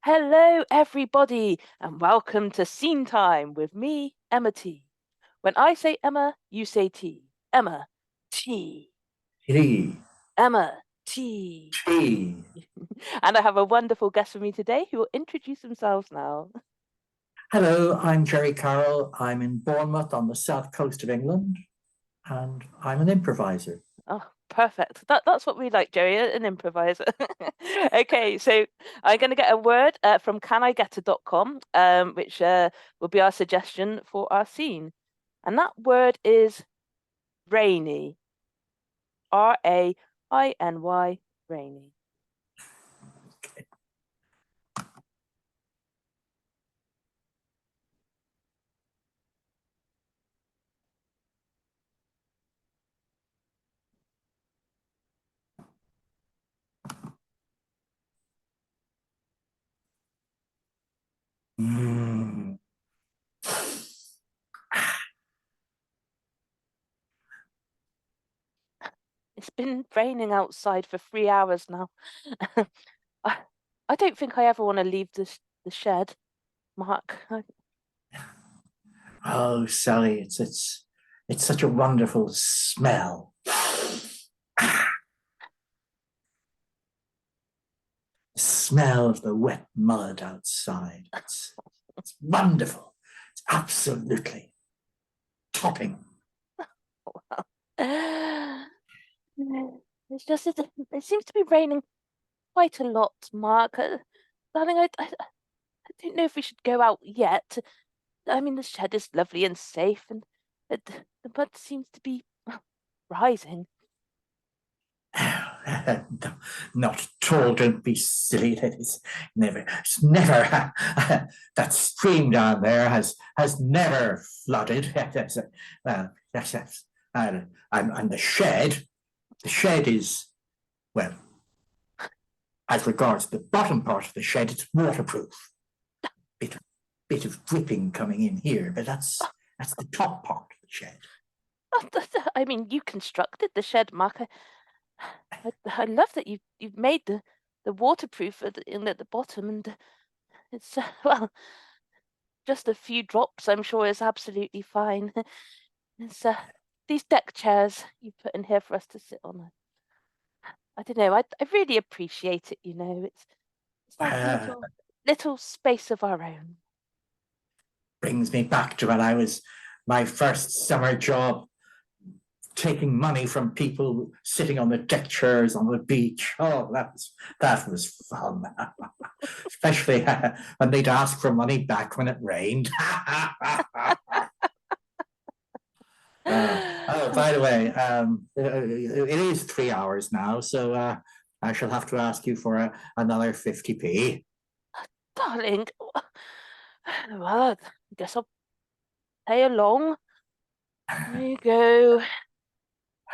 Hello, everybody, and welcome to Scene Time with me, Emma T. When I say Emma, you say T. Emma T. Hey, Emma T. hey. And I have a wonderful guest with me today who will introduce themselves now. Hello, I'm Gerry Carroll. I'm in Bournemouth on the south coast of England, and I'm an improviser. Oh, perfect. That's what we like, Jerry, an improviser. Okay, so I'm going to get a word from canigetter.com, which will be our suggestion for our scene. And that word is rainy. Rainy, rainy. Mm. It's been raining outside for 3 hours now. I, I don't think I ever want to leave the shed, Mark. Oh, Sally, it's such a wonderful smell. The smell of the wet mud outside. It's wonderful. It's absolutely topping. It seems to be raining quite a lot, Mark. Darling, I don't know if we should go out yet. I mean, the shed is lovely and safe, and the mud seems to be rising. Not at all. Don't be silly. It's never. That stream down there has never flooded. Yes. And the shed. The shed is, well, as regards the bottom part of the shed, it's waterproof. Bit bit of dripping coming in here, but that's the top part of the shed. I mean, you constructed the shed, Mark. I love that you've made the waterproof at the bottom, and it's well, just a few drops. I'm sure is absolutely fine. It's these deck chairs you put in here for us to sit on. I don't know. I really appreciate it. It's like a Uh, little space of our own. Brings me back to when I was my first summer job taking money from people sitting on the deck chairs on the beach. Oh, that was fun, especially when they'd ask for money back when it rained. Oh, by the way, it is 3 hours now, so I shall have to ask you for another 50p. Darling, well, I guess I'll play along. There you go.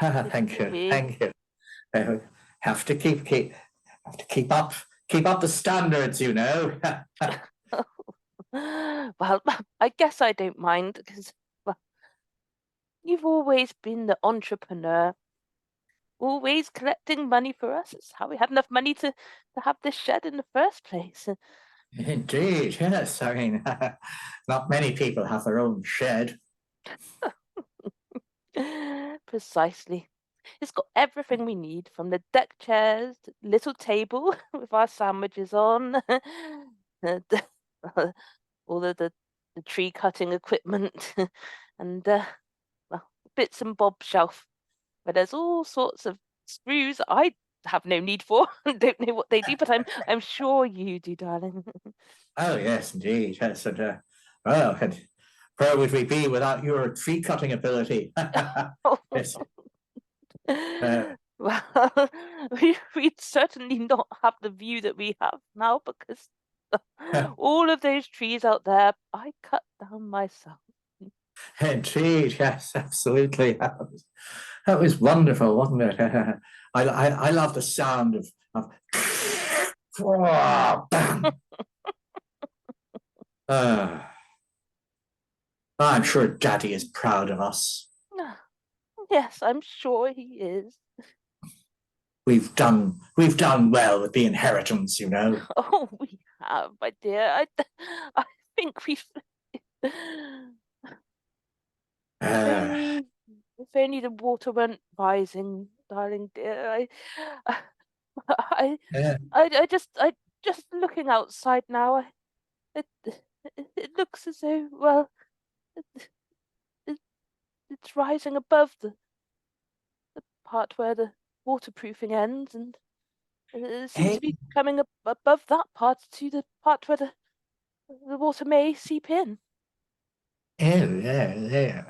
Thank you, 50p. thank you. I have to have to keep up the standards, you know. Well, I guess I don't mind because, well, you've always been the entrepreneur, always collecting money for us. It's how we had enough money to have this shed in the first place. Indeed, yes. I mean, not many people have their own shed. Precisely. It's got everything we need from the deck chairs to little table with our sandwiches on, the- all of the tree cutting equipment, and well, bits and bob shelf where there's all sorts of screws I have no need for. Don't know what they do, but I'm sure you do, darling. Oh, yes, indeed. Yes, and well, and where would we be without your tree cutting ability? Yes. Well, we'd certainly not have the view that we have now because all of those trees out there I cut down myself. Indeed, yes, absolutely. That was wonderful, wasn't it? I love the sound of bang. Uh, I'm sure Daddy is proud of us. Yes, I'm sure he is. We've done well with the inheritance, you know. Oh, we have, my dear. I think we've. If Uh, only, if only the water weren't rising, darling dear. I, uh, I just looking outside now. It, it looks as though, well, it, it, it's rising above the part where the waterproofing ends, and it seems hey, to be coming up above that part to the part where the water may seep in. yeah.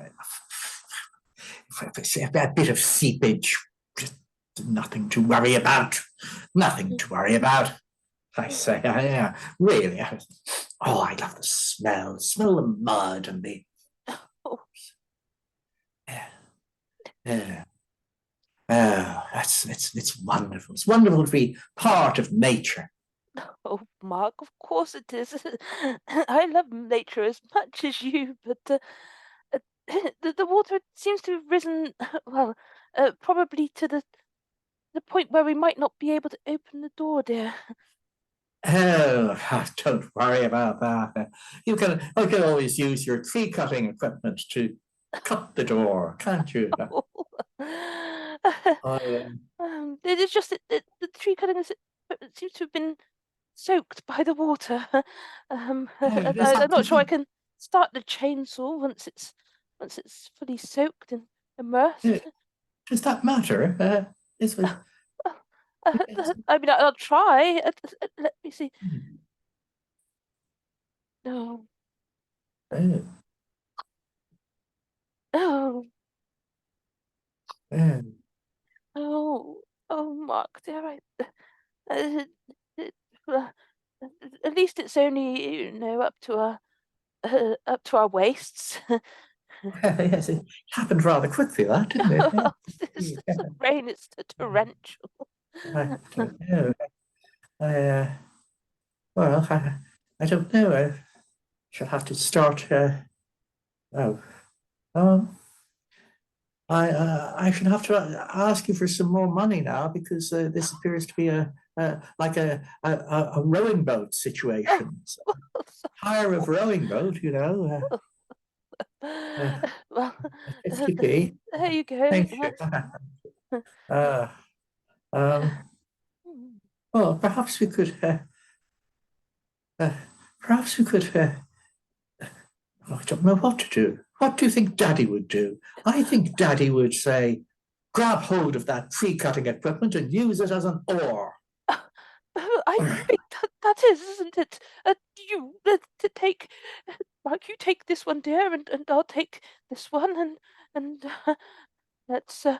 A bit of seepage, just nothing to worry about. Nothing to worry about. I say, really. Oh, I love the smell of mud and the. Oh, Yeah, yeah. Oh, it's wonderful. It's wonderful to be part of nature. oh, Mark, of course it is. I love nature as much as you, but uh, the water seems to have risen, well, probably to the point where we might not be able to open the door, dear. Oh, don't worry about that. You can always use your tree cutting equipment to cut the door, can't you? I, It is just that the tree cutting it seems to have been soaked by the water. oh, I'm not sure I can start the chainsaw once it's fully soaked and uh, immersed. does that matter? This was. I mean, I'll try. Let me see. No. Oh, Oh, oh, oh, oh, Mark, dear, uh, it- uh, at least it's only, up to our waists. yes, it happened rather quickly, that didn't it? This rain is torrential. I don't know. Well, I don't know. I shall have to start. Oh, um, I should have to ask you for some more money now because this appears to be like a rowing boat Oh, situation. So, so- hire of rowing boat, well, 50p. there you go. Thank you. Uh, um, well, uh, perhaps we could. I don't know what to do. What do you think Daddy would do? I think Daddy would say, grab hold of that tree cutting equipment and use it as an oar. I think that is, isn't it? You to take, Mark, you take this one, dear, and I'll take this one, and let's uh,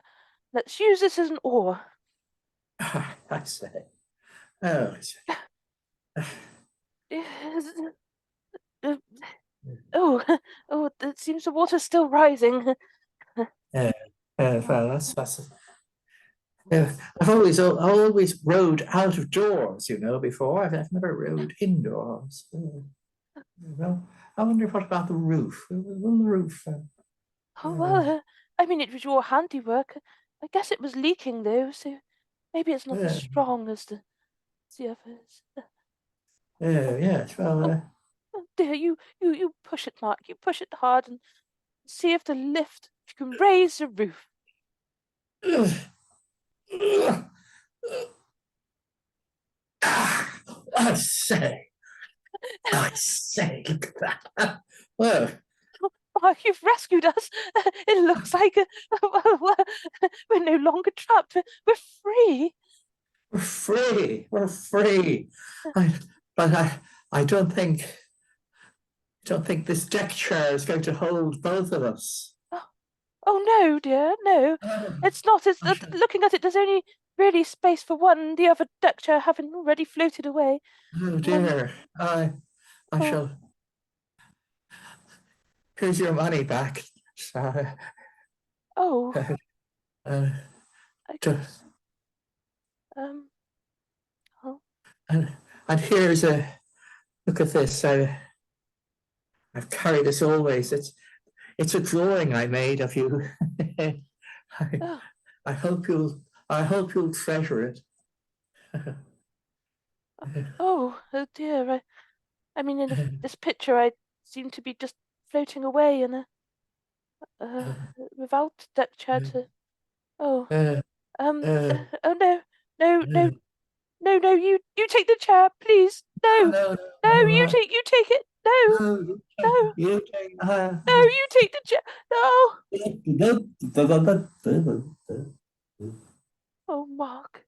let's use this as an oar. I say, oh, Yes, uh, oh, oh, it seems the water's still rising. yeah, well, that's. I've always rowed out of doors, before. I've never rowed indoors. Well, I wonder what about the roof? Will the roof? Oh, well, I mean, it was your handiwork. I guess it was leaking, though, so maybe it's not as Uh, strong as the others. yes, well, Oh, dear, you push it, Mark. You push it hard and see if if you can raise the roof. I say, I say, look at that. Well, Mark, you've rescued us. It looks like we're no longer trapped. We're free. we're free. We're free. I, but I don't think this deck chair is going to hold both of us. Oh, oh no, dear, no. Oh, It's not. It's I shall, looking at it. There's only really space for one. The other deck chair having already floated away. oh Um. dear. I Oh. shall. Here's your money back. So, Oh. uh, I to, guess. Um. Oh. and, and here's a look at this. I've carried this always. It's a drawing I made of you. I, Oh. I hope you'll treasure it. Oh, oh dear. I mean, in this picture, I seem to be just floating away in without deck chair to. Oh, oh no, no, no, no, no! You take the chair, please. No, no, no, no, you take it. No, no, no, you take, no, you take the chair. No. Oh, Mark.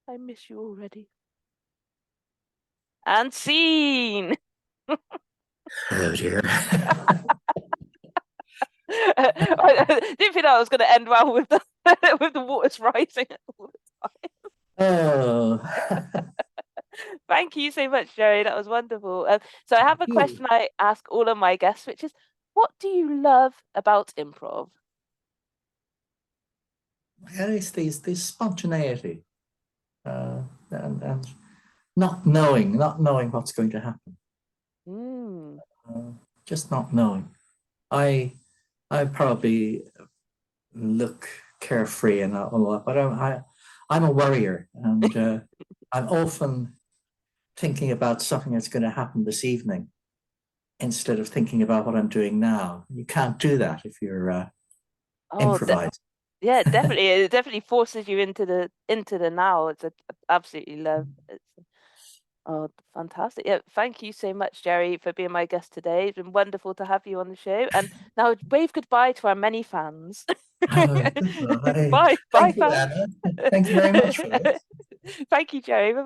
I miss you already. And scene. oh dear. I didn't think I was going to end well with the with the waters rising all the time. Oh. Thank you so much, Gerry. That was wonderful. So I have a You. question I ask all of my guests, which is, what do you love about improv? Yeah, it's this spontaneity, and not knowing what's going to happen. Mm. Uh, just not knowing. I I probably look carefree and all that, but I'm a worrier, and I'm often thinking about something that's going to happen this evening instead of thinking about what I'm doing now. You can't do that if you're Oh, improvised. yeah, definitely. It definitely forces you into the now. Absolutely love. Oh, fantastic. Yeah, thank you so much, Gerry, for being my guest today. It's been wonderful to have you on the show. And now wave goodbye to our many fans. Oh, goodbye. Bye, Thank you, fans. Anna. Thank you very much for this. Thank you, Gerry. Bye bye.